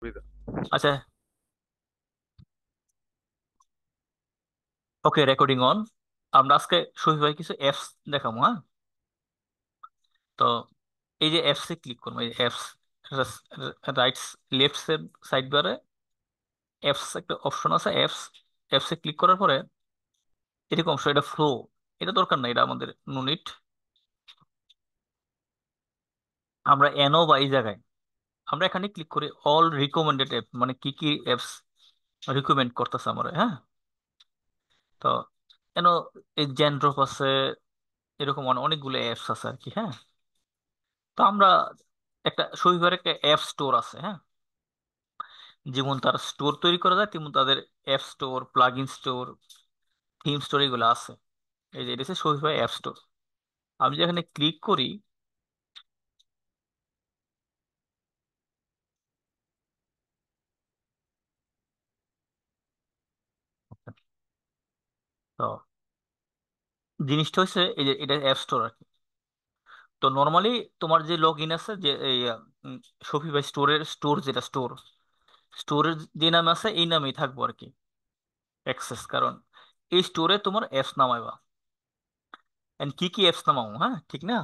সুবিধা। আচ্ছা, ওকে, recording on. আমরা আজকে শহীদ ভাই কিছু অ্যাপস দেখাবো, হ্যাঁ? তো এই যে অ্যাপস এ ক্লিক করবো, এই অ্যাপস রাইট লেফট সাইড বারে অ্যাপস একটা অপশন আছে, অ্যাপস। অ্যাপস এ ক্লিক করার পরে এরকম অপশন, এটা ফ্লো, এটা দরকার নাই, এটা আমাদের নো নিড। আমরা এনো বা এই জায়গায় আমরা এখানে ক্লিক করি অল রিকমেন্ডেড অ্যাপ, মানে কি কি অ্যাপস রিকমেন্ড করতেছে আমার, হ্যাঁ? তো এনো এই জ্যান্ড্রফ আছে, এরকম অনেকগুলো অ্যাপস আছে আর কি, হ্যাঁ? তো আমরা একটা শৈবারের একটা অ্যাপ স্টোর আছে, হ্যাঁ? যেমন তার স্টোর তৈরি করা যায় তেমন তাদের app store, plug in store, theme store এগুলো আছে। এই যে এটা হচ্ছে শৈবার অ্যাপ স্টোর। আমি যেখানে ক্লিক করি, তো জিনিসটা হচ্ছে এই যে এটা অ্যাপ স্টোর আর কি। তো নর্মালি তোমার যে লগ ইন আছে, যে এই শপিফাই স্টোরের স্টোর, যেটা স্টোর, স্টোরের যে নাম আছে এই নামেই থাকবো আর কি, অ্যাক্সেস। কারণ এই স্টোরে তোমার অ্যাপস নামাইবা, এন্ড কি কি অ্যাপস নামাবো, হ্যাঁ, ঠিক না?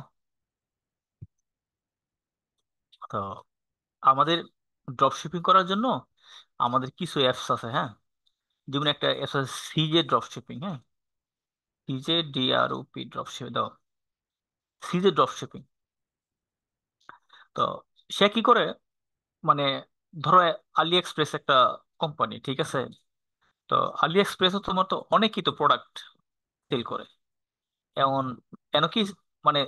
তো আমাদের ড্রপ শিপিং করার জন্য আমাদের কিছু অ্যাপস আছে, হ্যাঁ? যেমন একটা অ্যাপস আছে সিজে ড্রপ শিপিং, হ্যাঁ? সিজে DROP ড্রপ শিপিং দাও, সিজে ড্রপ শিপিং। তো সে কি করে, মানে ধরো আলি এক্সপ্রেস একটা কোম্পানি, ঠিক আছে? তো আলি এক্সপ্রেসও তোমার তো অনেকই তো প্রোডাক্ট সেল করে। এমন কেন কি, মানে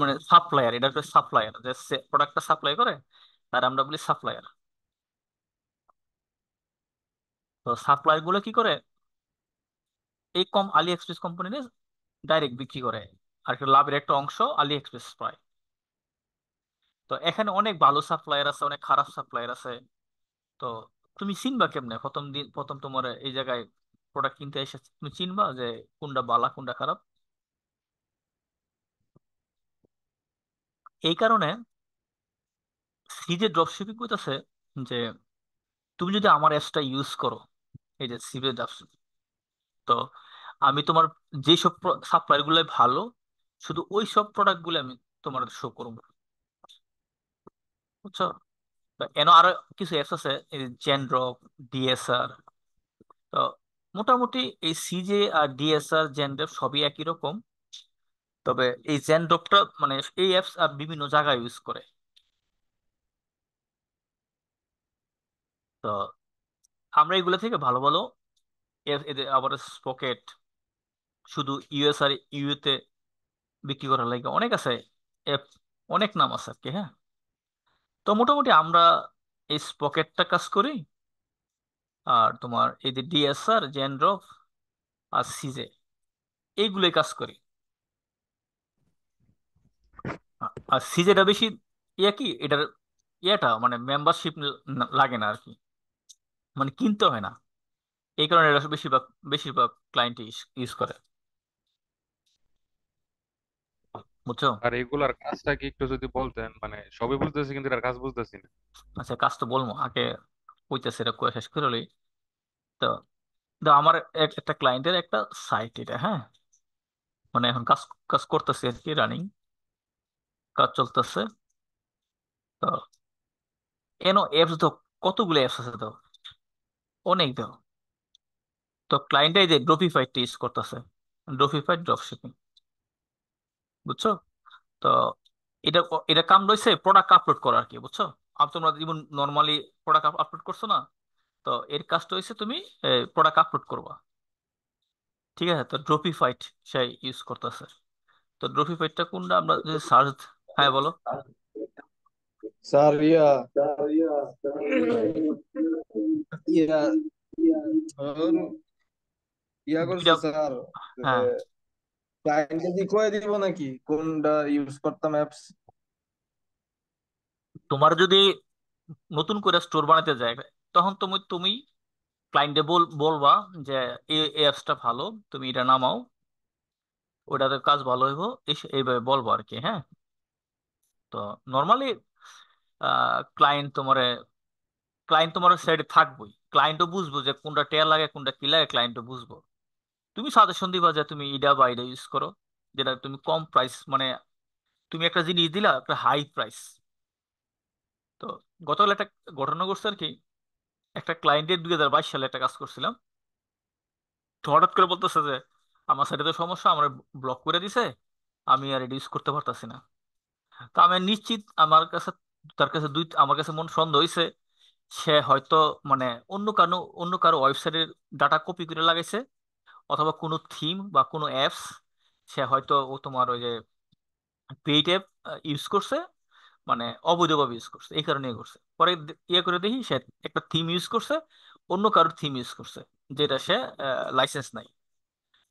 মানে সাপ্লায়ার, এটা একটা সাপ্লায়ার, যে প্রোডাক্টটা সাপ্লাই করে তার আমরা বলি সাপ্লায়ার। তো সাপ্লায়ার গুলো কি করে, এই আলি এক্সপ্রেস কোম্পানি ডাইরেক্ট বিক্রি করে, আর একটা লাভের একটা অংশ আলি এক্সপ্রেস পায়। তো এখানে অনেক ভালো সাপ্লায়ার আছে, অনেক খারাপ সাপ্লায়ার আছে। তো তুমি চিনবা কেমনে, প্রথম দিন প্রথম তোমার এই জায়গায় প্রোডাক্ট কিনতে এসে তুমি চিনবা যে কোনটা ভালো কোনটা খারাপ? এই কারণে সিজে ড্রপ শিপিং করতেছে যে তুমি যদি আমার অ্যাপসটা ইউজ করো, এই যে সিজে ড্রপ, তো আমি তোমার যেসব সাপ্লায়ার গুলো ভালো, শুধু ওই সব প্রোডাক্ট গুলো আমি তোমার শো করবো, বুঝছো? তো এন আরো কিছু অ্যাপস আছে, জেনড্রপ, ডিএসআর। তো মোটামুটি এই সিজে আর ডিএসআর জেনড্রপ সবই একই রকম। তবে এই জেনড্রপটা মানে এই অ্যাপস আর বিভিন্ন জায়গায় ইউজ করে। তো আমরা এগুলো থেকে ভালো ভালো এদের আবার স্পকেট, শুধু ইউএস আর ইউতে বিক্রি করার লাগে অনেক আছে অ্যাপ, অনেক নাম আছে আর কি, হ্যাঁ? তো মোটামুটি আমরা এই স্পকেটটা কাজ করি, আর তোমার এই যে ডিএসআর, জেনড্রপ আর সিজে, এইগুলোই কাজ করি। আর সিজেটা বেশি কি এটার ইয়েটা মানে মেম্বারশিপ লাগে না আর কি, মানে কিনতে হয় না। এই কারণে এটা বেশিরভাগ বেশিরভাগ ক্লায়েন্ট ইউজ করে, বুঝছো? আর এগুলার কাজটা কি একটু যদি বলতেন, মানে সবই বুঝতেছি কিন্তু এটার কাজ বুঝতেছি না। আচ্ছা, কাজ তো বলবো আগে, কইতেছে এটা কয়ে শেষ করে লই। তো আমার একটা ক্লায়েন্টের একটা সাইট এটা, হ্যাঁ? মানে এখন কাজ কাজ করতেছে আর কি, রানিং কাজ চলতেছে। তো এনো অ্যাপস দাও, কতগুলো অ্যাপস আছে দাও, অনেক দাও। তো ক্লায়েন্ট এই যে ড্রপিফাইড ইউজ করতেছে, ড্রপিফাইড ড্রপ শিপিং, বুঝছো? তো এটা এটা কাম রয়েছে প্রোডাক্ট আপলোড করা আর কি, বুঝছো? আর তোমরা যেমন নর্মালি প্রোডাক্ট আপলোড করছো না, তো এর কাজটা হয়েছে তুমি প্রোডাক্ট আপলোড করবা, ঠিক আছে? তো ড্রপিফাইড সে ইউজ করতেছে। তো ড্রপিফাইডটা কোনটা আমরা যদি সার্চ, হ্যাঁ বলো। স্যার ইয়া ওর করছে দুইটা, স্যার, হ্যাঁ। ক্লায়েন্টকে কি কয়ে দিব নাকি কোনটা ইউজ করতাম অ্যাপস? তোমার যদি নতুন করে স্টোর বানাতে যায়, তখন তুমি তুমি ক্লায়েন্টে বলবা যে এই অ্যাপসটা ভালো, তুমি এটা নামাও, ওটাতে কাজ ভালো হইব, এইভাবে বলবো আর কি, হ্যাঁ? তো নর্মালি ক্লায়েন্ট তোমার ক্লায়েন্ট তোমার সাইডে থাকবোই, ক্লায়েন্টও বুঝবো যে কোনটা টেয়ার লাগে কোনটা কি লাগে, ক্লায়েন্টও বুঝবো। তুমি সাজেশন দিবা যে তুমি ইডা বা ইডা ইউজ করো, যেটা তুমি কম প্রাইস, মানে তুমি একটা জিনিস দিলা একটা হাই প্রাইস। তো গতকাল একটা ঘটনা ঘটছে আর কি। একটা ক্লায়েন্টের 2022 সালে একটা কাজ করছিলাম। তো হঠাৎ করে বলতেছে যে আমার সাইডে তো সমস্যা, আমার ব্লক করে দিছে, আমি আর এটা ইউজ করতে পারতাছি না। তো আমি নিশ্চিত আমার কাছে, তার কাছে আমার কাছে মন সন্দেহ হয়েছে সে হয়তো মানে অন্য কারো ওয়েবসাইটের ডাটা কপি করে লাগাইছে, অথবা কোনো থিম বা কোনো অ্যাপস সে হয়তো ও তোমার ওই যে পেইড অ্যাপ ইউজ করছে, মানে অবৈধভাবে ইউজ করছে, এই কারণে ইয়ে করছে। পরে ইয়ে করে দেখি সে একটা থিম ইউজ করছে, অন্য কারোর থিম ইউজ করছে, যেটা সে লাইসেন্স নাই।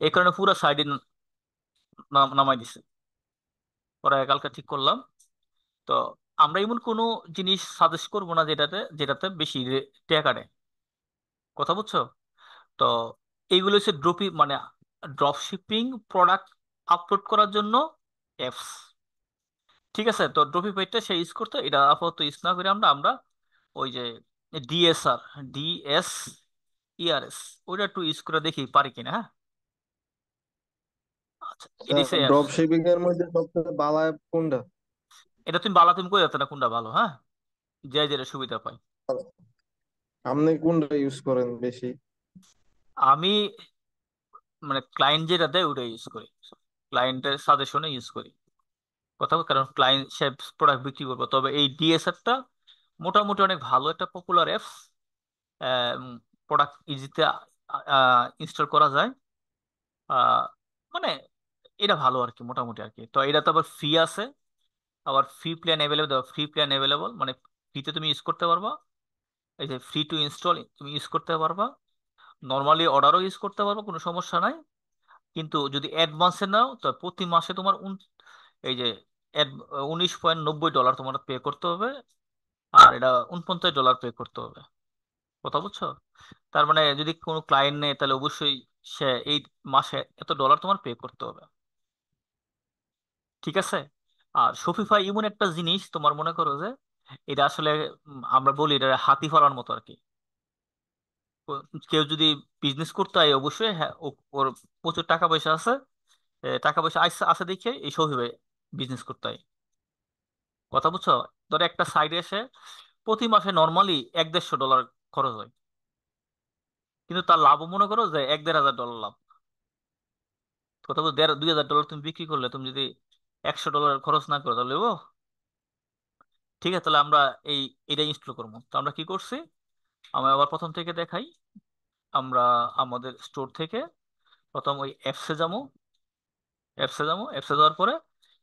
এই কারণে পুরো সাইডে নামাই দিছে। পরে কালকে ঠিক করলাম। তো আমরা এমন কোনো জিনিস সাজেস্ট করবো না যেটাতে বেশি টাকা কাটে। কথা বুঝছো? তো এইগুলো হচ্ছে মানে ড্রপ শিপিং প্রোডাক্ট আপলোড করার জন্য অ্যাপস। ঠিক আছে, তো ড্রপিফাইটা সে ইউজ করতো, এটা আপাতত ইউজ না করে আমরা আমরা ওই যে ডিএসআর, DSERS, ওইটা একটু ইউজ করে দেখি পারি কিনা। হ্যাঁ, আচ্ছা, এটা হচ্ছে অ্যাপস। ড্রপ শিপিং এর মধ্যে সবচেয়ে ভালো অ্যাপ কোনটা? এটা তুমি বালা তুমি কই যাতে না কোনটা ভালো, হ্যাঁ, যে যেটা সুবিধা পাই। আপনি কোনটা ইউজ করেন বেশি? আমি মানে ক্লায়েন্ট যেটা দেয় ওটা ইউজ করি, ক্লায়েন্টের সাজেশনে ইউজ করি। কথা কারণ ক্লায়েন্ট সে প্রোডাক্ট বিক্রি করবো, তবে এই ডিএসআরটা মোটামুটি অনেক ভালো একটা পপুলার অ্যাপস। প্রোডাক্ট ইজিতে ইনস্টল করা যায়। আহ, মানে এটা ভালো আর কি, মোটামুটি আর কি। তো এটা তো আবার ফ্রি আছে, আবার ফ্রি প্ল্যান অ্যাভেলেবল, মানে ফ্রিতে তুমি ইউজ করতে পারবা। এই যে ফ্রি টু ইনস্টল তুমি ইউজ করতে পারবা, নর্মালি অর্ডারও ইউজ করতে পারবা, কোনো সমস্যা নাই। কিন্তু যদি অ্যাডভান্সে নাও তো প্রতি মাসে তোমার এই যে $19.90 তোমার পে করতে হবে, আর এটা $49 পে করতে হবে। কথা বুঝছো? তার মানে যদি কোনো ক্লায়েন্ট নেই তাহলে অবশ্যই সে এই মাসে এত ডলার তোমার পে করতে হবে। ঠিক আছে। আর শপিফাই এমন একটা জিনিস, তোমার মনে করো যে এটা আসলে আমরা বলি এটা হাতি পালার মতো আর কি। কেউ যদি বিজনেস করতে হয় অবশ্যই, হ্যাঁ, ওর প্রচুর টাকা পয়সা আছে, টাকা পয়সা আছে আছে দেখে এই শপিফাই বিজনেস করতে হয়। কথা বুঝছো? ধরো একটা সাইডে এসে প্রতি মাসে নর্মালি 150 ডলার খরচ হয়, কিন্তু তার লাভও মনে করো যে 1-1.5 হাজার ডলার লাভ। কথা বলছো, 2,000 ডলার তুমি বিক্রি করলে, তুমি যদি $100 খরচ না করো তাহলে ও ঠিক আছে। তাহলে আমরা এই এটা ইনস্টল করবো। তো আমরা কি করছি, আমি আবার প্রথম থেকে দেখাই। আমরা আমাদের স্টোর থেকে প্রথম ওই অ্যাপসে যাওয়ার পরে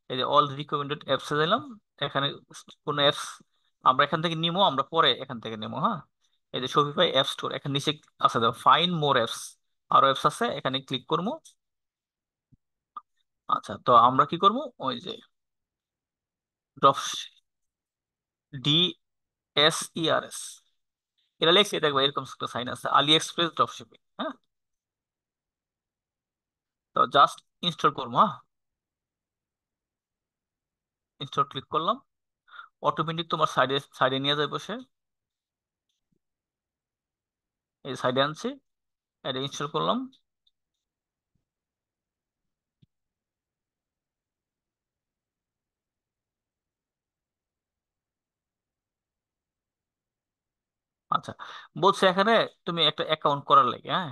এই যে অল রিকমেন্ডেড অ্যাপসে দিলাম। এখানে কোনো অ্যাপস আমরা এখান থেকে নিবো, আমরা পরে এখান থেকে নেবো। হ্যাঁ, এই যে শপিফাই অ্যাপ স্টোর, এখানে নিচে আছে দেখো ফাইন মোর অ্যাপস, আরো অ্যাপস আছে, এখানে ক্লিক করবো। আচ্ছা, তো আমরা কি করবো, ওই যে ড্রপ DSERS, এটা লেখছে দেখবো এরকম একটা সাইন আছে, আলি এক্সপ্রেস ড্রপ শিপিং। হ্যাঁ, তো জাস্ট ইনস্টল করবো। হ্যাঁ, ইনস্টল ক্লিক করলাম, অটোমেটিক তোমার সাইডে সাইডে নিয়ে যাবে বসে, এই সাইডে আনছি, এটা ইনস্টল করলাম। আচ্ছা, বলছে এখানে তুমি একটা অ্যাকাউন্ট করার লাগে, হ্যাঁ,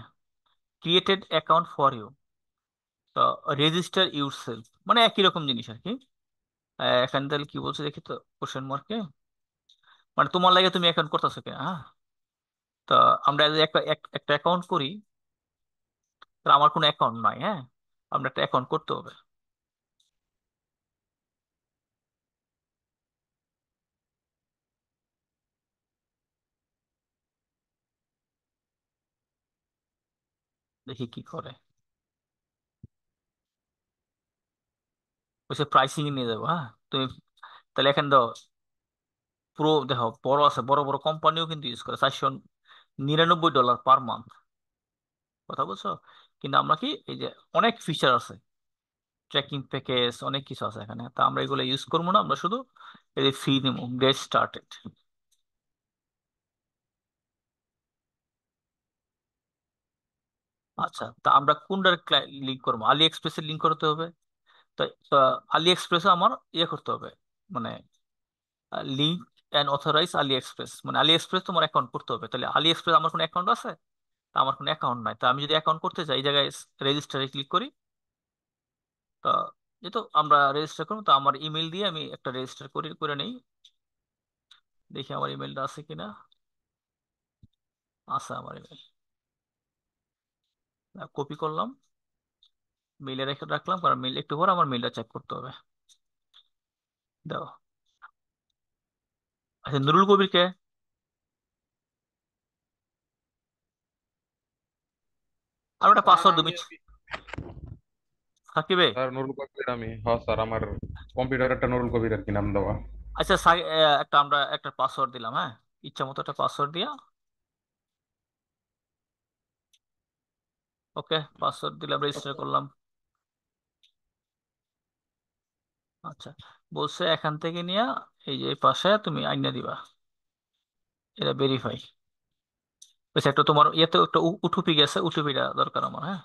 ক্রিয়েটেড অ্যাকাউন্ট ফর ইউ, তো রেজিস্টার ইউর সেলফ, মানে একই রকম জিনিস আর কি। এখানে তাহলে কি বলছে দেখি তো, কোশ্চেন মার্কে, মানে তোমার লাগে তুমি অ্যাকাউন্ট করতেছো কিনা। হ্যাঁ, তো আমরা যদি একটা অ্যাকাউন্ট করি, তাহলে আমার কোনো অ্যাকাউন্ট নাই। হ্যাঁ, আমরা একটা অ্যাকাউন্ট করতে হবে। দেখি কি করে, বলছে প্রাইসিং নিয়ে যাবো। হ্যাঁ, তুমি তাহলে এখানে দাও, পুরো দেখো বড় আছে, বড় বড় কোম্পানিও কিন্তু ইউজ করে, $499 পার মান্থ। কথা বলছো? কিন্তু আমরা কি এই যে অনেক ফিচার আছে, ট্রেকিং প্যাকেজ, অনেক কিছু আছে এখানে, তা আমরা এগুলো ইউজ করবো না, আমরা শুধু এই যে ফ্রি নিবো, গেট স্টার্টেড। আচ্ছা, তা আমরা কোনটার লিঙ্ক করবো? আলি এক্সপ্রেসের লিঙ্ক করতে হবে। তো তো আলি এক্সপ্রেসে আমার ইয়ে করতে হবে, মানে link and authorize AliExpress, মানে আলি এক্সপ্রেস তোমার অ্যাকাউন্ট করতে হবে। তাহলে আলি এক্সপ্রেস আমার কোনো অ্যাকাউন্ট আছে? তা আমার কোনো অ্যাকাউন্ট নাই। তা আমি যদি অ্যাকাউন্ট করতে চাই, এই জায়গায় রেজিস্টারে ক্লিক করি। তা যেহেতু আমরা রেজিস্টার করবো, তো আমার ইমেল দিয়ে আমি একটা রেজিস্টার করে নেই। দেখি আমার ইমেলটা আছে কিনা। আছে আমার ইমেল, কপি করলাম, মেইলে রেখে রাখলাম, কারণ মেইল একটু পর আমার মেইলটা চেক করতে হবে। দাও। আচ্ছা, নুরুল কবির কে? আর একটা স্যার পাসওয়ার্ড আমি তুমি আর কি। সাকিবে। স্যার নুরুল কবির আমি, হ্যাঁ স্যার আমার কম্পিউটার একটা নুরুল কবির আর কি নাম দেওয়া। আচ্ছা, একটা আমরা একটা পাসওয়ার্ড দিলাম, হ্যাঁ, ইচ্ছা মতো একটা পাসওয়ার্ড দিয়া। ওকে, পাসওয়ার্ড দিলাম, রেজিস্টার করলাম। আচ্ছা, বলছে এখান থেকে নিয়ে এই যে এই পাশে তুমি আইনা দিবা, এটা ভেরিফাই। আচ্ছা, একটা তোমার ইয়েতে একটা ওটিপি গেছে, ওটিপিটা দরকার আমার, হ্যাঁ।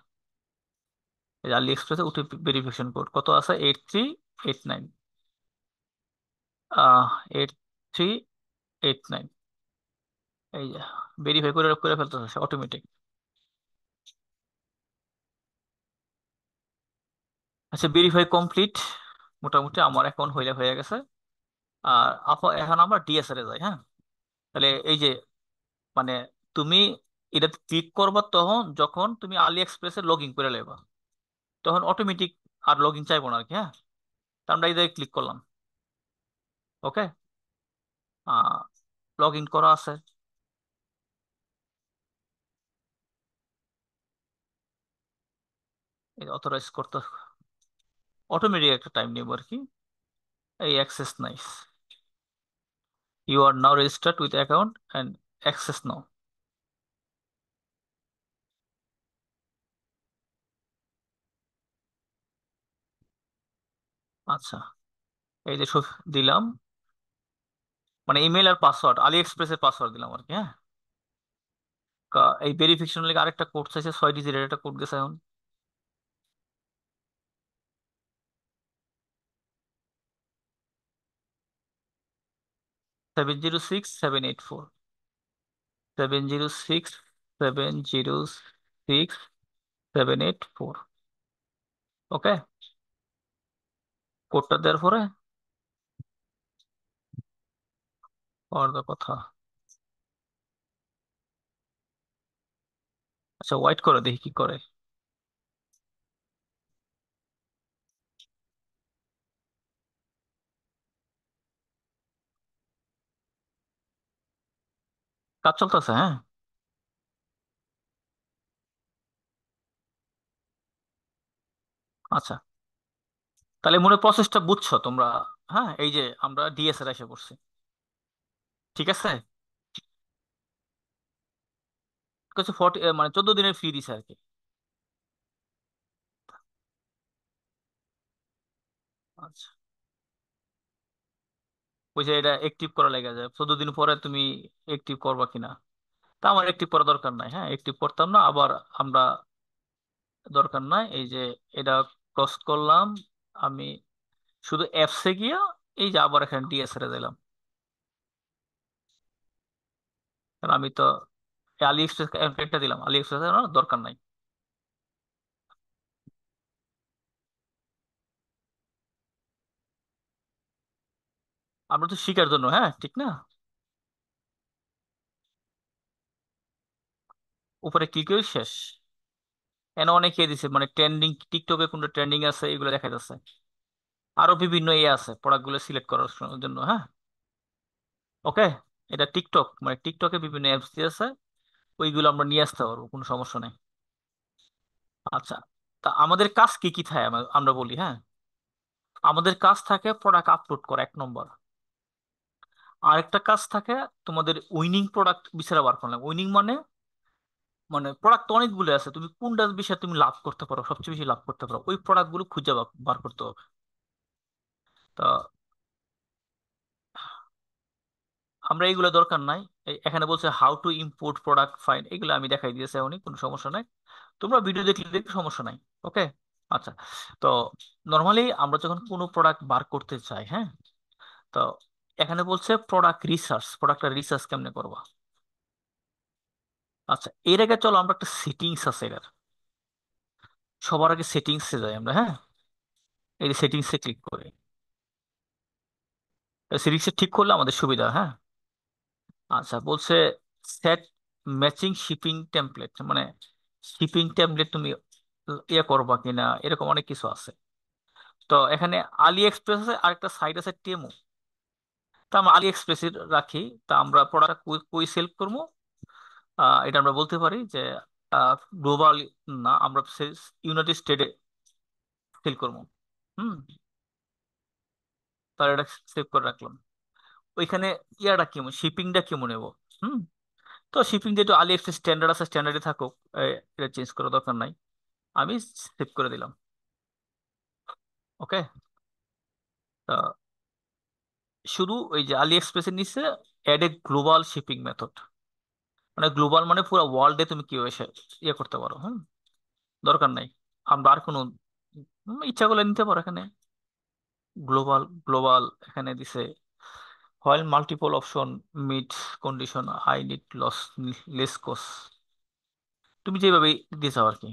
এই আলি এক্সপ্রেসে ওটিপি ভেরিফিকেশন কোড কত আছে? 8389। 8389। এই যে ভেরিফাই করে করে ফেলতে হচ্ছে অটোমেটিক। আচ্ছা, ভেরিফাই কমপ্লিট। মোটামুটি আমার অ্যাকাউন্ট হয়ে গেছে। আর এখন আমরা ডিএসএল এ যাই, হ্যাঁ। তাহলে এই যে, মানে তুমি এটা ক্লিক করবা তখন যখন তুমি আলি এক্সপ্রেসে লগ ইন করে নেবা, তখন অটোমেটিক আর লগ ইন চাইবো না আর কি, হ্যাঁ। তো আমরা এই জায়গায় ক্লিক করলাম। ওকে, লগ ইন করা আছে। অথরাইজ করতে অটোমেটিক একটা টাইম নেবো আর কি। এই access nice, you are now registered with account and access now. আচ্ছা, এই যে দিলাম, মানে ইমেল আর পাসওয়ার্ড, আলি এক্সপ্রেসের পাসওয়ার্ড দিলাম আর কি, হ্যাঁ। এই ভেরিফিকেশন লিগে আরেকটা কোড চাইছে, 6 ডিজিটের একটা কোড গেছে এখন। 706784। 706706 784। ওকে, কোডটা দেওয়ার পরে আর কথা। আচ্ছা, ওয়াইট করে দেখি কি করে। কাজ চলতেছে, হ্যাঁ। আচ্ছা, তাহলে মনে প্রসেসটা বুঝছো তোমরা? হ্যাঁ, এই যে আমরা ডিএসএল এসে পড়ছি, ঠিক আছে। কিছু 14 দিনের ফ্রি দিছে আর কি। আচ্ছা, ওই যে এটা অ্যাক্টিভ করা লেগে যায় 14 দিন পরে তুমি অ্যাক্টিভ করবা কিনা। তা আমার অ্যাক্টিভ করা দরকার নাই, হ্যাঁ, অ্যাক্টিভ করতাম না আবার। আমরা দরকার নাই, এই যে এটা ক্রস করলাম আমি, শুধু অ্যাপসে গিয়া এই যে আবার এখানে ডিএসএল এ দিলাম। কারণ আমি তো আলি এক্সপ্রেস একটা দিলাম, আলি এক্সপ্রেস দরকার নাই। আমরা তো শিখার জন্য, হ্যাঁ, ঠিক না? উপরে ক্লিক করে শেষ। এনে অনেকে দিছে, মানে ট্রেন্ডিং, টিকটকে কোনটা ট্রেন্ডিং আছে এগুলো দেখা যাচ্ছে। আরো বিভিন্ন ইয়ে আছে প্রোডাক্ট গুলো সিলেক্ট করার জন্য, হ্যাঁ। ওকে, এটা টিকটক, মানে টিকটকে বিভিন্ন অ্যাপস দিয়ে আছে, ওইগুলো আমরা নিয়ে আসতে পারবো, কোনো সমস্যা নেই। আচ্ছা, তা আমাদের কাজ কি কি থাকে আমরা বলি, হ্যাঁ। আমাদের কাজ থাকে প্রোডাক্ট আপলোড করা, 1 নম্বর। আরেকটা কাজ থাকে তোমাদের উইনিং প্রোডাক্ট বিচারে বার করলাম। উইনিং মানে, মানে প্রোডাক্ট তো অনেকগুলো আছে, তুমি কোনটা বিষয়ে তুমি লাভ করতে পারো, সবচেয়ে বেশি লাভ করতে পারো, ওই প্রোডাক্ট গুলো খুঁজে বার করতে হবে। তা আমরা এইগুলো দরকার নাই। এখানে বলছে how to import product fine, এগুলো আমি দেখাই দিয়েছি এখনই, কোনো সমস্যা নাই। তোমরা ভিডিও দেখলে দেখতে সমস্যা নাই। ওকে। আচ্ছা। তো নর্মালি আমরা যখন কোনো প্রোডাক্ট বার করতে চাই, হ্যাঁ, তো এখানে বলছে প্রোডাক্ট রিসার্চ, প্রোডাক্টটা রিসার্চ কেমনে করবা। আচ্ছা, এর আগে চলো আমরা একটা সেটিংস আছে এটার, সবার আগে সেটিংসে যাই আমরা, হ্যাঁ। এই সেটিংসে ক্লিক করি, সেটিংসে ঠিক করলে আমাদের সুবিধা, হ্যাঁ। আচ্ছা, বলছে সেট ম্যাচিং শিপিং টেমপ্লেট, মানে শিপিং টেমপ্লেট তুমি ইয়ে করবা কিনা, এরকম অনেক কিছু আছে। তো এখানে আলি এক্সপ্রেস আছে, আরেকটা সাইট আছে টেমু। তা আমরা আলি এক্সপ্রেস রাখি। তা আমরা প্রোডাক্ট কই কই সেল করবো, এটা আমরা বলতে পারি যে গ্লোবাল না, আমরা ইউনাইটেড স্টেটে সেল করবো। হুম। তাহলে এটা সেভ করে রাখলাম। ওইখানে ইয়াটা কেমন, শিপিংটা কেমন নেব। হুম। তো শিপিং যেহেতু আলি এক্সপ্রেস স্ট্যান্ডার্ড আছে, স্ট্যান্ডার্ডে থাকুক, এটা চেঞ্জ করার দরকার নাই। আমি সেভ করে দিলাম। ওকে। তা শুধু ওই যে আলি এক্সপ্রেসের নিচে add a global shipping method, মানে গ্লোবাল মানে পুরো ওয়ার্ল্ডে তুমি কিভাবে ইয়ে করতে পারো। হুম। দরকার নাই। আমরা আর কোনো ইচ্ছা করলে নিতে পারো এখানে। গ্লোবাল গ্লোবাল এখানে দিছে, while multiple option meet condition I need less cost, তুমি যেভাবে দিছো আর কি।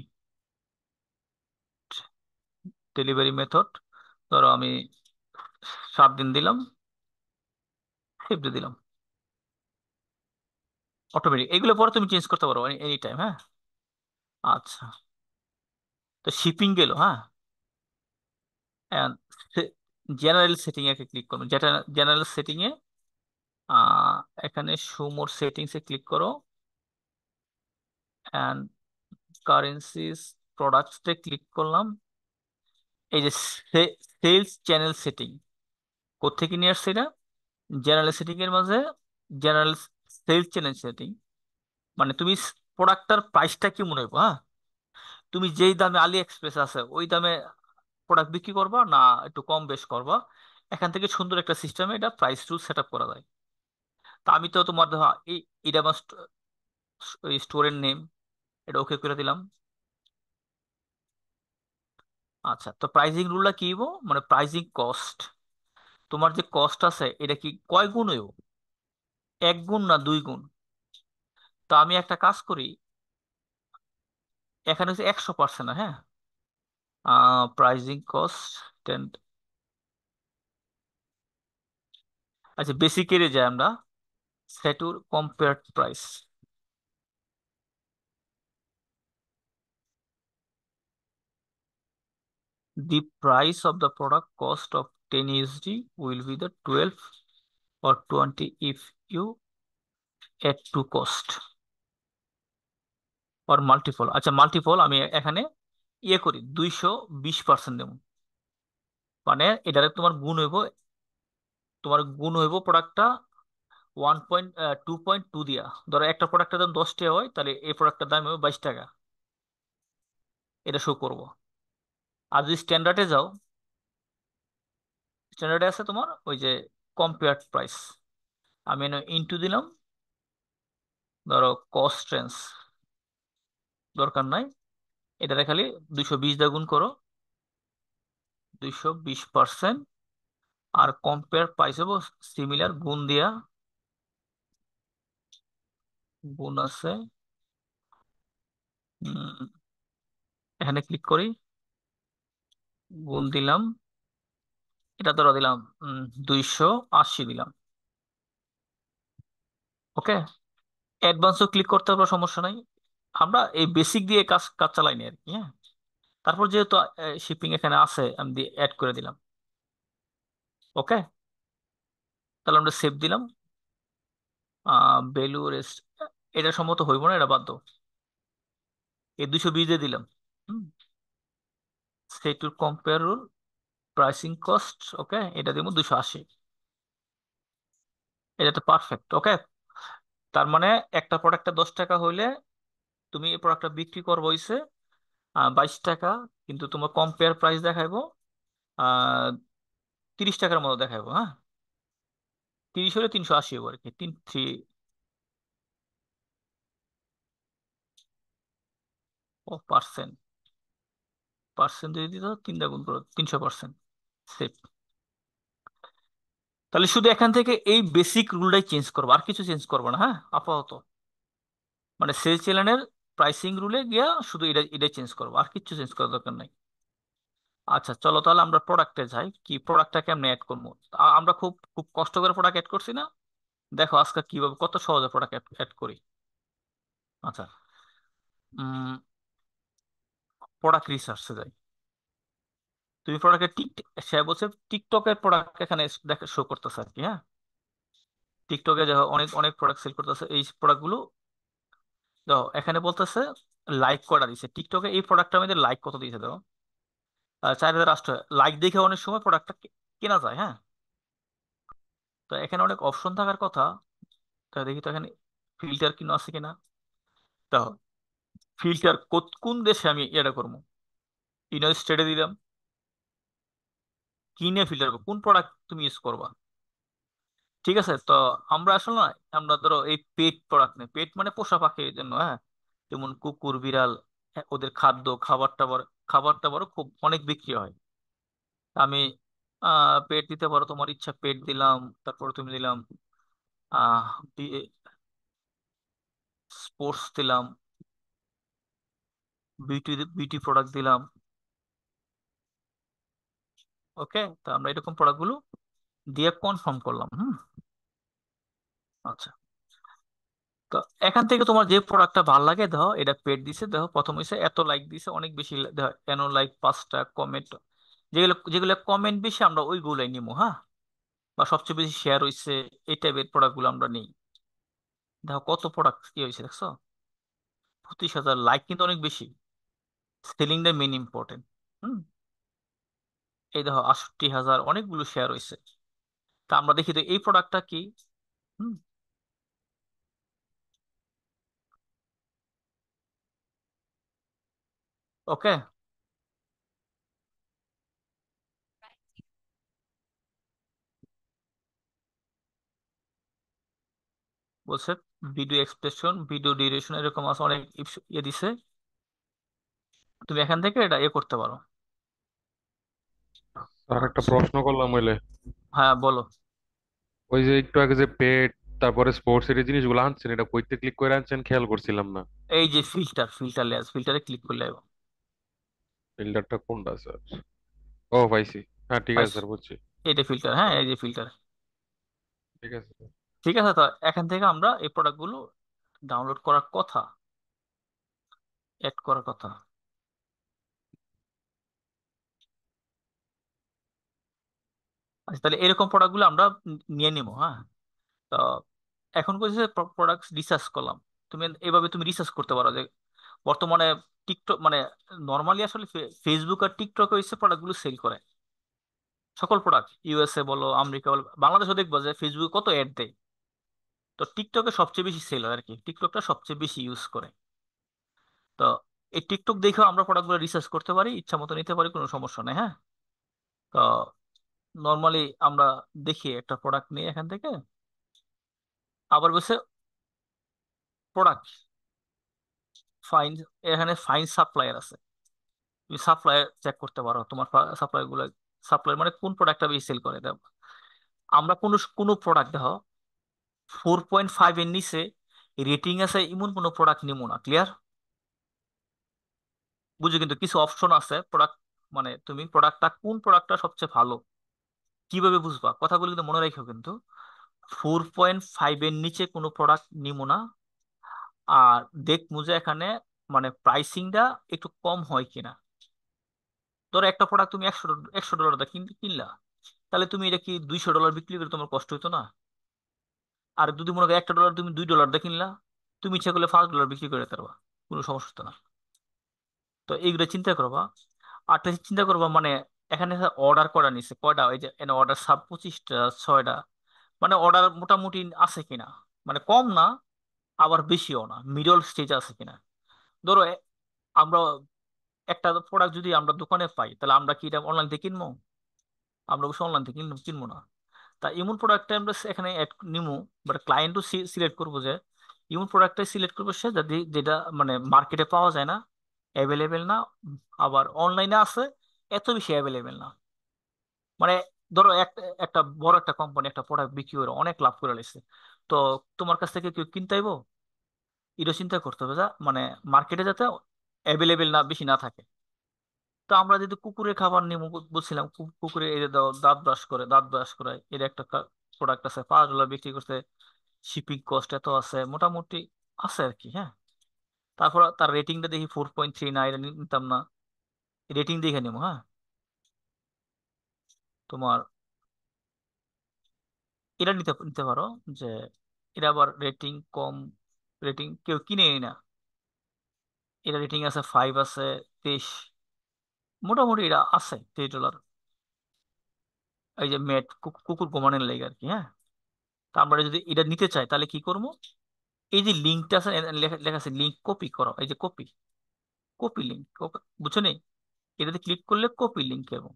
ডেলিভারি মেথড ধরো আমি 7 দিন দিলাম, সেভ দিয়ে দিলাম, অটোমেটিক। এগুলো পরে তুমি চেঞ্জ করতে পারো এনি টাইম, হ্যাঁ। আচ্ছা, তো শিপিং গেল, হ্যাঁ। জেনারেল সেটিং এ ক্লিক করবো, যেটা জেনারেল সেটিং এ আহ, এখানে শো মোর সেটিংস এ ক্লিক করো, and currencies products A click করলাম। এই যে সেলস চ্যানেল সেটিং, কোত্থেকে নিয়ে আসছে এটা, জেনারেল সেটিং এর মাঝে জেনারেল সেলস চ্যানেল সেটিং। মানে তুমি প্রোডাক্টটার প্রাইসটা কি মনে হইব, হ্যাঁ। তুমি যেই দামে আলি এক্সপ্রেস আছে ওই দামে প্রোডাক্ট বিক্রি করবা না একটু কম বেশ করবা, এখান থেকে সুন্দর একটা সিস্টেমে এটা প্রাইস রুল সেট আপ করা যায়। তা আমি তো তোমার ধরো এটা আমার স্টোরের নেম, এটা ওকে করে দিলাম। আচ্ছা, তো প্রাইজিং রুলটা কি হইবো, মানে প্রাইজিং কস্ট, তোমার যে কস্ট আছে এটা কি কয় গুণ হইব, 1 গুণ না 2 গুণ। তো আমি একটা কাজ করি, এখানে হচ্ছে 100%, হ্যাঁ। Pricing cost 10। আচ্ছা, বেসিকের যাই আমরা, সেটুর compared price, the price of the product cost of 10 USD will be the 12 or 20 if you add to cost or multiple। আচ্ছা, মাল্টিপল আমি এখানে ইয়ে করি 220% দেবো, মানে এটারে তোমার গুণ হইব, তোমার গুণ হইব প্রোডাক্টটা 2.2 দিয়া। ধরো একটা প্রোডাক্টের দাম 10 টাকা হয়, তাহলে এই প্রোডাক্টের দাম হবে 22 টাকা, এটা শো করব। আর যদি স্ট্যান্ডার্ডে যাও, স্ট্যান্ডার্ডে আছে তোমার ওই যে কম্পেয়ার্ড প্রাইস, আমি ইনটু দিলাম, ধরো কস্ট রেঞ্জ দরকার নাই, এটাতে খালি 220 দিয়ে গুণ করো, 220%। আর কম্পেয়ার প্রাইস হবো সিমিলার, গুণ দিয়া, গুণ আছে, উম, এখানে ক্লিক করি, গুণ দিলাম, এটা ধরো দিলাম 280 দিলাম। ওকে। অ্যাডভান্সও ক্লিক করতে পারবো, সমস্যা নাই। আমরা এই বেসিক দিয়ে কাজ কাজ চালাইনি আর কি, হ্যাঁ। তারপর যেহেতু শিপিং এখানে আছে, আমি দিয়ে অ্যাড করে দিলাম। ওকে। তাহলে আমরা সেভ দিলাম। ভ্যালু রেস্ট, এটা সম্ভবত হইব না, এটা বাদ দাও, এই 220 দিয়ে দিলাম। হুম। Set to compare rule, pricing cost, okay, এটা দিব 280। এটা তো পারফেক্ট। ওকে। তার মানে একটা প্রোডাক্টটা 10 টাকা হইলে তুমি এই প্রোডাক্টটা বিক্রি করবো হইছে 22 টাকা, কিন্তু তোমার কম্পেয়ার প্রাইস দেখাইবো আহ 30 টাকার মতো দেখাইবো, হ্যাঁ। 30 হলে 380 হবো আর কি, তিন থ্রি। ও পার্সেন্ট, পার্সেন্ট যদি দিত 3 গুণ করো, 300%। সেভ। তাহলে শুধু এখান থেকে এই বেসিক রুলটাই চেঞ্জ করবো, আর কিছু চেঞ্জ করবো না, হ্যাঁ আপাতত। মানে সেল চ্যানেলের প্রাইসিং রুলে গিয়া শুধু এটাই চেঞ্জ করবো, আর কিছু চেঞ্জ করার দরকার নাই। আচ্ছা চলো তাহলে আমরা প্রোডাক্টে যাই, কি প্রোডাক্টটা কেমনে অ্যাড করবো। আমরা খুব খুব কষ্ট করে প্রোডাক্ট অ্যাড করছি না, দেখো আজকে কিভাবে কত সহজে প্রোডাক্ট অ্যাড করি। আচ্ছা, প্রোডাক্ট রিসার্চে যাই। তুমি প্রোডাক্টের সে বলছে টিকটকের প্রোডাক্ট এখানে দেখে শো করতেছে আর কি, হ্যাঁ। টিকটকে দেখো অনেক অনেক প্রোডাক্ট সেল করতেছে, এই প্রোডাক্টগুলো দেখো এখানে বলতেছে লাইক কটা দিছে টিকটকে, এই প্রোডাক্টটা আমাদের লাইক কত দিয়েছে দেখো, 4,000 লাইক দেখে অনেক সময় প্রোডাক্টটা কেনা যায়, হ্যাঁ। তো এখানে অনেক অপশন থাকার কথা। তো দেখি তো এখানে ফিল্টার কিনো আছে কিনা। তো ফিল্টার কোন দেশে আমি এটা করবো, ইউনাইটেড স্টেটে দিলাম। কিনে ফিল্টার কোন প্রোডাক্ট তুমি ইউজ করবা, ঠিক আছে। তো আমরা আসলে না, আমরা ধরো এই পেট প্রোডাক্ট নেই, পেট মানে পোষা পাখির জন্য, হ্যাঁ। যেমন কুকুর বিড়াল, ওদের খাদ্য খাবার টাবারও খুব অনেক বিক্রি হয়। আমি পেট দিতে পারো, তোমার ইচ্ছা পেট দিলাম, তারপর তুমি দিলাম আহ স্পোর্টস দিলাম, বিউটি বিউটি প্রোডাক্ট দিলাম। ওকে, তো আমরা এরকম প্রোডাক্ট গুলো দিয়ে কনফার্ম করলাম, হুম। আচ্ছা, তো এখান থেকে তোমার যে প্রোডাক্টটা ভালো লাগে দেখো, এটা পেড দিছে দেখো, প্রথম হইছে এত লাইক দিছে, অনেক বেশি দেখো এনো লাইক 5টা কমেন্ট, যেগুলো যেগুলো কমেন্ট বেশি আমরা ওইগুলাই নিবো, হ্যাঁ। বা সবচেয়ে বেশি শেয়ার হইছে, এই টাইপের প্রোডাক্ট গুলো আমরা নিই। দেখো কত প্রোডাক্ট কি হয়েছে দেখছো, 25,000 লাইক কিন্তু অনেক বেশি। সেলিংটা মেন ইম্পর্টেন্ট, হুম। এই দেখো 68,000, অনেকগুলো শেয়ার হয়েছে। তা আমরা দেখি তো এই প্রোডাক্টটা কি, হুম। ওকে, বলছে ভিডিও এক্সপ্রেশন, ভিডিও ডিউরেশন এরকম আছে অনেক ইয়ে দিছে। তুমি এখান থেকে এটা ইয়ে করতে পারো। আর একটা আচ্ছা, প্রশ্ন করলাম হইলে, হ্যাঁ বলো। ওই যে একটু আগে যে পেট তারপরে স্পোর্টস এর এই জিনিসগুলো আনছেন, এটা কইতে ক্লিক করে আনছেন খেয়াল করছিলাম না। এই যে ফিল্টার লেয়ার, ফিল্টারে ক্লিক করলে হবে। ফিল্টারটা কোনটা স্যার? ও পাইছি। হ্যাঁ ঠিক আছে পাইছো? স্যার, বুঝছি। এইটা ফিল্টার, হ্যাঁ এই যে ফিল্টার। ঠিক আছে স্যার। ঠিক আছে, তো এখান থেকে আমরা এই প্রোডাক্টগুলো ডাউনলোড করার কথা, অ্যাড করার কথা। আচ্ছা তাহলে এরকম প্রোডাক্টগুলো আমরা নিয়ে নিবো, হ্যাঁ। তো এখন বলছে প্রোডাক্ট রিসার্চ করলাম। তুমি এভাবে তুমি রিসার্চ করতে পারো যে বর্তমানে টিকটক মানে নর্মালি আসলে ফেসবুক আর টিকটক হচ্ছে প্রোডাক্টগুলো সেল করে, সকল প্রোডাক্ট ইউএসএ বলো আমেরিকা বলো বাংলাদেশও দেখবো যে ফেসবুকে কত অ্যাড দেয়। তো টিকটকে সবচেয়ে বেশি সেল হয় আর কি, টিকটকটা সবচেয়ে বেশি ইউজ করে। তো এই টিকটক দেখেও আমরা প্রোডাক্টগুলো রিসার্চ করতে পারি, ইচ্ছা মতো নিতে পারি, কোনো সমস্যা নেই, হ্যাঁ। তো নর্মালি আমরা দেখি একটা প্রোডাক্ট নিয়ে এখান থেকে, আবার বসে প্রোডাক্ট ফাইন, এখানে ফাইন সাপ্লায়ার আছে, তুমি সাপ্লায়ার চেক করতে পারো তোমার সাপ্লায়ার গুলো, সাপ্লায়ার মানে কোন প্রোডাক্টটা বেশি সেল করে দাও। আমরা কোনো কোনো প্রোডাক্ট দেখো 4.5 এর নিচে রেটিং আছে এমন কোনো প্রোডাক্ট নিবো না, ক্লিয়ার? বুঝো, কিন্তু কিছু অপশন আছে প্রোডাক্ট, মানে তুমি কোন প্রোডাক্টটা সবচেয়ে ভালো কিভাবে বুঝবা, কথাগুলো কিন্তু মনে রাখো কিন্তু। 4.5 এর নিচে কোনো প্রোডাক্ট নিবো না। আর দেখবো যে এখানে মানে প্রাইসিংটা একটু কম হয় কিনা। ধরো একটা প্রোডাক্ট তুমি 100 ডলার দা কিনলা, তাহলে তুমি এটা কি 200 ডলার বিক্রি করে তোমার কষ্ট হতো না? আর যদি মনে করো $1 তুমি $2 দিয়ে কিনলা, তুমি ইচ্ছা করলে $5 বিক্রি করে দিতে পারবা, কোনো সমস্যা হতো না। তো এইগুলো চিন্তা করবা। আরটা চিন্তা করবা মানে এখানে অর্ডার করা নিছে কয়টা, ওই যে অর্ডার 25টা 6টা, মানে অর্ডার মোটামুটি আছে কিনা, মানে কম না আবার বেশিও না, মিডল স্টেজ আছে কিনা। ধরো আমরা একটা প্রোডাক্ট যদি আমরা দোকানে পাই, তাহলে আমরা কি এটা অনলাইন থেকে কিনবো? আমরা অবশ্যই অনলাইন থেকে কিনবো না। তা এমন প্রোডাক্টটা আমরা এখানে অ্যাড নিবো, বাট ক্লায়েন্টও সিলেক্ট করবো যে এমন প্রোডাক্টটাই সিলেক্ট করবো সে যদি যেটা মানে মার্কেটে পাওয়া যায় না, অ্যাভেলেবেল না, আবার অনলাইনে আছে, এত বেশি অ্যাভেলেবেল না। মানে ধরো একটা বড় একটা কোম্পানি একটা প্রোডাক্ট বিক্রি করে অনেক লাভ করে লাইছে, তো তোমার কাছ থেকে কেউ কিনতে আইবো? এটা চিন্তা করতে হবে যা মানে মার্কেটে যাতে অ্যাভেলেবেল না বেশি না থাকে। তো আমরা যদি কুকুরের খাবার নিয়ে বলছিলাম, কুকুরে এই যে দাঁত ব্রাশ করে এর একটা প্রোডাক্ট আছে, $5 বিক্রি করতে, শিপিং কস্ট এত আছে মোটামুটি, আছে আর কি, হ্যাঁ। তারপর তার রেটিংটা দেখি 4.3, না এটা নিতাম না, রেটিং দেখে নেবো, হ্যাঁ। তোমার এটা নিতে নিতে পারো, যে এটা আবার রেটিং কম, রেটিং কেউ কিনেই না, এটা রেটিং আছে 5, আছে 23, মোটামুটি এটা আছে $3। এই যে মেট কুকুর ঘুমানোর লেগে আর কি, হ্যাঁ। তা আমরা যদি এটা নিতে চাই তাহলে কি করবো? এই যে লিঙ্কটা আছে, লেখা লেখা আছে লিঙ্ক কপি করো, এই যে কপি, কপি লিঙ্ক, বুঝছো নি? এটাতে ক্লিক করলে কপি লিঙ্ক এবং,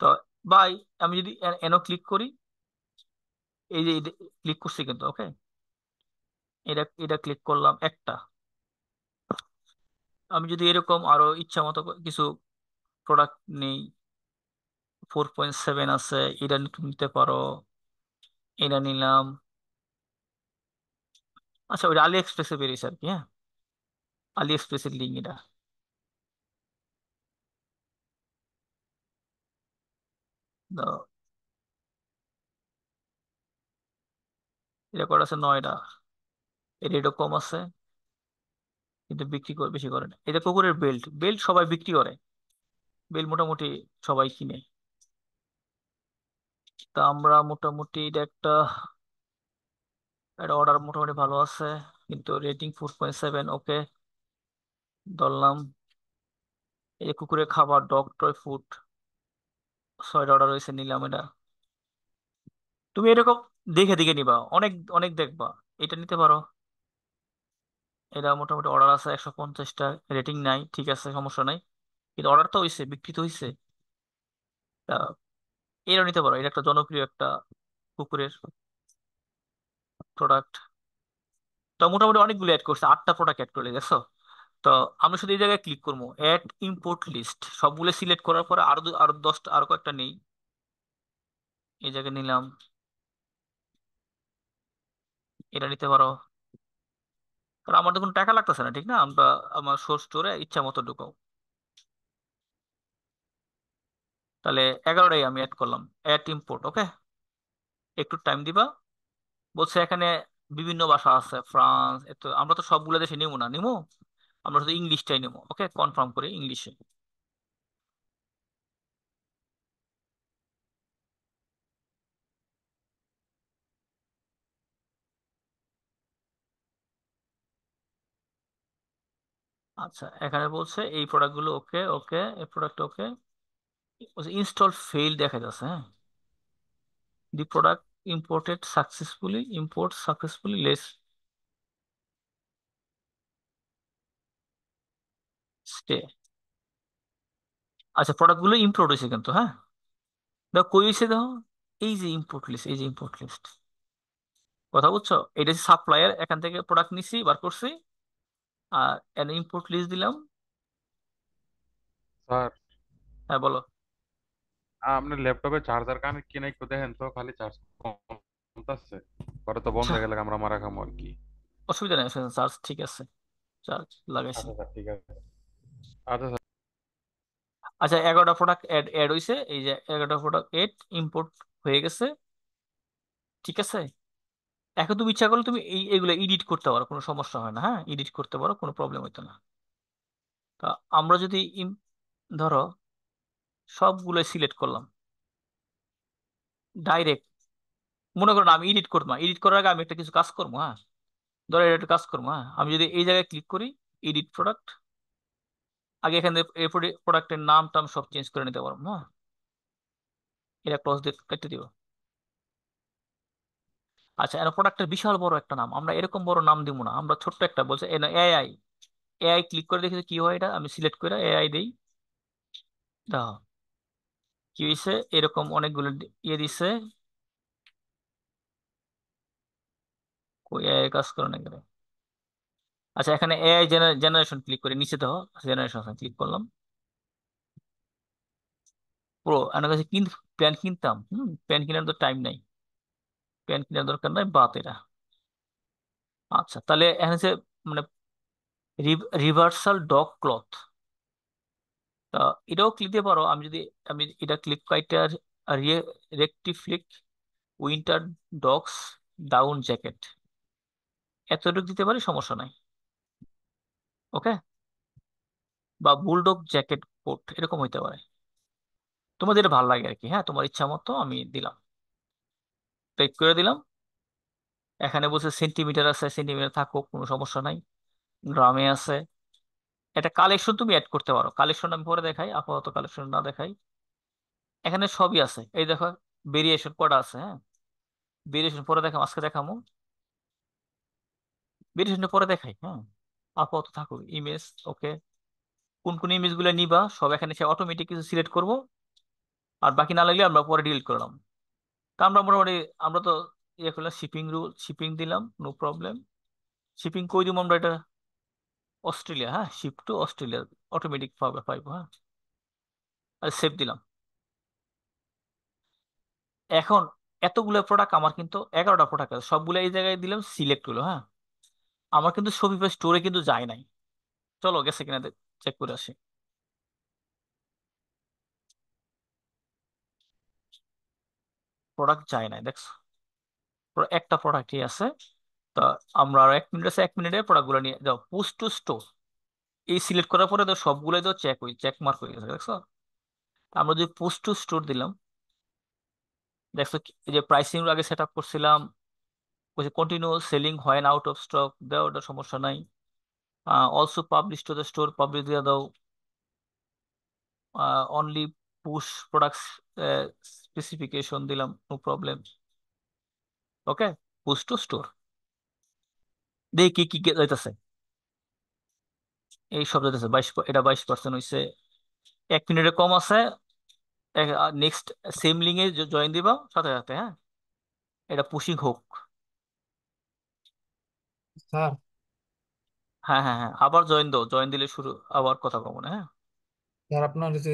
তো বাই, আমি যদি এনো ক্লিক করি, এই যে ক্লিক করছি কিন্তু, ওকে, এটা এটা ক্লিক করলাম একটা। আমি যদি এরকম আরো ইচ্ছা মতো কিছু প্রোডাক্ট নেই, 4.7 আছে, এটা নিতে পারো, এটা নিলাম। আচ্ছা, ওইটা আলি এক্সপ্রেসে বেরিয়েছে আর কি, হ্যাঁ, আলি এক্সপ্রেসের লিঙ্ক এটা। তো এটা করা আছে 9টা, এর রেটও কম আছে, কিন্তু বিক্রি করে বেশি করে না। এটা কুকুরের বেল্ট, বেল্ট সবাই বিক্রি করে, বেল্ট মোটামুটি সবাই কিনে। তা আমরা মোটামুটি এটা একটা, এটা অর্ডার মোটামুটি ভালো আছে, কিন্তু রেটিং 4.7, ওকে, ধরলাম। এই যে কুকুরের খাবার, ডগ টয় ফুড, 6টা অর্ডার হয়েছে, নিলাম এটা। তুমি এরকম দেখে দেখে নিবা, অনেক অনেক দেখবা, এটা নিতে পারো। এটা মোটামুটি অর্ডার আছে 150টা, রেটিং নাই, ঠিক আছে, সমস্যা নাই, কিন্তু অর্ডার তো হয়েছে, বিক্রি তো হয়েছে। তা এটা নিতে পারো, এটা একটা জনপ্রিয় একটা কুকুরের প্রোডাক্ট। তো মোটামুটি অনেকগুলো অ্যাড করছে, 8টা প্রোডাক্ট অ্যাড করে গেছো। তো আমরা শুধু এই জায়গায় ক্লিক করবো, অ্যাড ইম্পোর্ট লিস্ট, সবগুলো সিলেক্ট করার পরে আরো 10টা, আরো কয়েকটা নেই, এই জায়গায় নিলাম, এটা নিতে পারো। কারণ আমার তো কোনো টাকা লাগতেছে না, ঠিক না? আমরা আমার সোর্স স্টোরে ইচ্ছা মতো ঢুকাও। তাহলে 11টাই আমি অ্যাড করলাম, অ্যাড ইম্পোর্ট, ওকে, একটু টাইম দিবা। বলছে এখানে বিভিন্ন ভাষা আছে, ফ্রান্স, এত আমরা তো সবগুলো দেশে নিবো না, নিবো আমরা শুধু ইংলিশটাই নেবো, ওকে, কনফার্ম করে ইংলিশে। আচ্ছা, এখানে বলছে এই প্রোডাক্টগুলো ওকে, ওকে, এই প্রোডাক্ট ওকে, ইনস্টল ফেইল দেখা যাচ্ছে, হ্যাঁ। The product imported successfully, import successfully, less stay. আচ্ছা, প্রোডাক্টগুলো ইম্পোর্ট হয়েছে কিন্তু, হ্যাঁ, দেখো কই হয়েছে, দেখো, এই যে ইম্পোর্ট লিস্ট, এই যে ইম্পোর্ট লিস্ট, কথা বুঝছো? এটা হচ্ছে সাপ্লায়ার, এখান থেকে প্রোডাক্ট নিছি, বার করছি, আর ইম্পোর্ট লিস্ট দিলাম। স্যার, হ্যাঁ, বলো। আপনার ল্যাপটপে চার্জার কানেক্ট কিনা একটু দেখেন তো, খালি চার্জ কমতাছে, পরে তো বন্ধ আচ্ছা, হয়ে গেলে আমরা মারা খামো আর কি। অসুবিধা নেই, চার্জ ঠিক আছে, চার্জ লাগাইছি। আচ্ছা স্যার, ঠিক আছে। আচ্ছা স্যার। আচ্ছা, 11টা প্রোডাক্ট এড এড হয়েছে, এই যে 11টা প্রোডাক্ট এড ইম্পোর্ট হয়ে গেছে, ঠিক আছে। এখন তুমি ইচ্ছা করলে তুমি এগুলো এডিট করতে পারো, কোনো সমস্যা হয় না, হ্যাঁ, এডিট করতে পারো, কোনো প্রবলেম হইতো না। তা আমরা যদি ধরো সবগুলো সিলেক্ট করলাম ডাইরেক্ট, মনে করো না আমি এডিট করবো, এডিট করার আগে আমি একটা কিছু কাজ করবো, হ্যাঁ, ধরো এটা একটা কাজ করবো, হ্যাঁ, আমি যদি এই জায়গায় ক্লিক করি, এডিট প্রোডাক্ট, আগে এখানে এই প্রোডাক্টের নাম টাম সব চেঞ্জ করে নিতে পারবো, হ্যাঁ, এটা ক্লোজ দিয়ে কেটে দিব। আচ্ছা, এর প্রোডাক্টের বিশাল বড় একটা নাম, আমরা এরকম বড় নাম দিব না, আমরা ছোট্ট একটা বলছে এআই, এআই ক্লিক করে দেখি কি হয়, এটা আমি সিলেক্ট করে এআই দেই, দাও, কি হয়েছে, এরকম অনেকগুলো ইয়ে দিছে, কই এআই কাজ করে না গেলে। আচ্ছা, এখানে এআই জেনারেশন ক্লিক করে নিচে দেখো, জেনারেশন ক্লিক করলাম। প্রো আমার কাছে প্যান কিনতাম, প্যান কেনার তো টাইম নাই, প্যান কেনার দরকার নাই, বাত এটা। আচ্ছা, তাহলে এখানে যে মানে রিভার্সাল ডগ ক্লথ, তা এটাও ক্লিক দিতে পারো। আমি এটা ক্লিক কাইটার রেক্টিফ্লিক উইন্টার ডগস ডাউন জ্যাকেট, এতটুকু দিতে পারি, সমস্যা নাই। ওকে, বা বুলডগ জ্যাকেট কোট এরকম হইতে পারে, তোমাদের যেটা ভালো লাগে আর কি। হ্যাঁ, তোমার ইচ্ছা মতো আমি দিলাম, ক্লিক করে দিলাম। এখানে বলছে সেন্টিমিটার আছে, সেন্টিমিটার থাকুক, কোনো সমস্যা নাই। গ্রামে আছে। এটা কালেকশন তুমি অ্যাড করতে পারো, কালেকশন আমি পরে দেখাই, আপাতত কালেকশন না দেখাই। এখানে সবই আছে, এই দেখো ভেরিয়েশন কটা আছে। হ্যাঁ, ভেরিয়েশন পরে দেখাম, আজকে দেখামো, ভেরিয়েশন পরে দেখাই। হ্যাঁ, আপাতত থাকুক ইমেজ। ওকে, কোন কোন ইমেজ গুলো নিবা সব এখানে সে অটোমেটিক কিছু সিলেক্ট করবো, আর বাকি না লাগলে আমরা পরে ডিলিট করলাম। তা আমরা মোটামুটি, আমরা তো ইয়ে করলাম, শিপিং রুল, শিপিং দিলাম, নো প্রবলেম। শিপিং কই দিব আমরা এটা? অস্ট্রেলিয়া, হ্যাঁ, শিপ টু অস্ট্রেলিয়া, অটোমেটিক পাবে, পাইবো। হ্যাঁ, আর সেভ দিলাম। এখন এতগুলো প্রোডাক্ট, আমার কিন্তু 11টা প্রোডাক্ট আছে, সবগুলো এই জায়গায় দিলাম, সিলেক্ট হলো। হ্যাঁ, আমার কিন্তু শপিফাই স্টোরে কিন্তু যায় নাই। চলো গেছে কিনা চেক করে আসি। প্রোডাক্ট যায় নাই, দেখছো? একটা প্রোডাক্টই আছে। তা আমরা আর 1 মিনিট আছে, 1 মিনিটে প্রোডাক্টগুলো নিয়ে যাও, পোস্ট টু স্টোর। এই সিলেক্ট করার পরে তো সবগুলোই তো চেক মার্ক হয়ে গেছে, দেখছো? তা আমরা যদি পোস্ট টু স্টোর দিলাম, দেখছো এই যে প্রাইসিং আগে সেট আপ করছিলাম, ওই যে কন্টিনিউ সেলিং হয় আউট অফ স্টক দাও, ওটা সমস্যা নাই। Also publish to the store, publish দিয়ে দাও। অনলি পুশ প্রোডাক্টস স্পেসিফিকেশন দিলাম, no problem. Okay, push to store. দেখি কি কি যাইতেছে। এই সব যাইতেছে 22, এটা 22% হয়েছে। 1 মিনিটে কম আছে। নেক্সট সেম লিঙ্কে জয়েন দিবা সাথে সাথে। হ্যাঁ, এটা পুশিং হোক। স্যার, হ্যাঁ হ্যাঁ হ্যাঁ, আবার জয়েন দাও, জয়েন দিলে শুরু, আবার কথা কম না। হ্যাঁ, স্যার আপনার যে